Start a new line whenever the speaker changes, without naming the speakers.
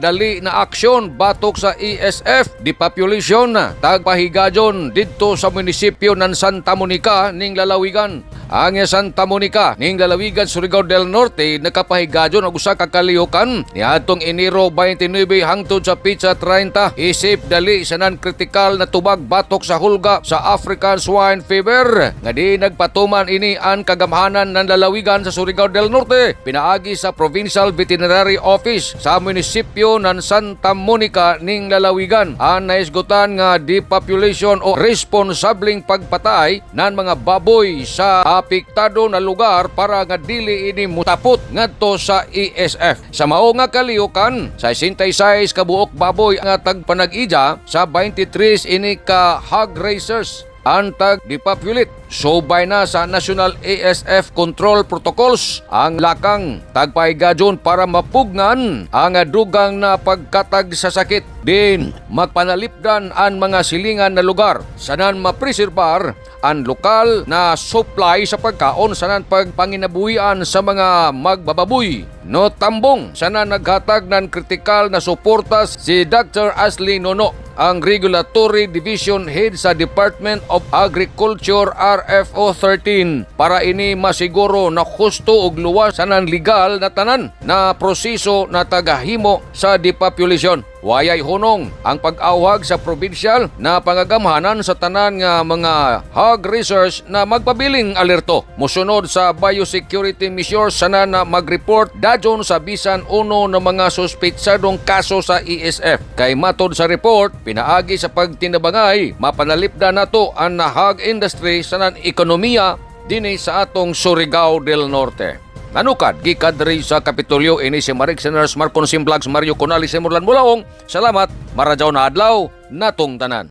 dali na aksyon batok sa ESF depopulation na tagpahigajon didto sa munisipyo ng Santa Monica ning lalawigan. Ang Santa Monica ning lalawigan Surigao del Norte nakapahigajon og usa ka kalihokan niadtong Enero 29 hangtod sa pitsa 30 isip dali sa non-critical na tubag batok sa hulga sa African swine fever nga di nagpatuman ini ang kagamhanan ng lalawigan sa Surigao del Norte pinaagi sa Provincial Veterinary Office sa munisipyo ng Santa Monica ning lalawigan. Ang naisgutan nga depopulation o responsabling pagpatay ng mga baboy sa apektado na lugar para nga dili ini mutapot ngadto sa ESF. Sa mao nga kalihokan, sa 66 ka buok baboy nga tagpanag-ija sa 23 ini ka hog raisers ang tag-depopulate. Subay na sa National ASF Control Protocols ang lakang tagpahigajon para mapugnan ang dugang na pagkatag sa sakit. Din magpanalipdan ang mga silingan na lugar sanan mapreserbar ang lokal na supply sa pagkaon sanan pagpanginabuhian sa mga magbababoy. No tambong sanan naghatag ng kritikal na suporta si Dr. Ashley Nono, ang Regulatory Division Head sa Department of Agriculture RFO 13 para ini masiguro na husto ug luwas sanan legal na tanan na proseso na tagahimo sa depopulation. Wayay hunong ang pag-awhag sa provincial na pangagamhanan sa tanan nga mga hog raisers na magpabiling alerto. Musunod sa biosecurity measures sana na mag-report dajon sa bisan uno ng mga suspetsadong kaso sa ESF. Kay matod sa report, pinaagi sa pagtinabangay, mapanalipda nato ang hog industry sa ekonomiya dinhi sa atong Surigao del Norte. Nanukad, gikad rin sa Kapitolyo, ini si Marik Seners Marcon Vlogs, Mario Conali, Simurlan Mulaong. Salamat, marajaw na adlaw, natong tanan.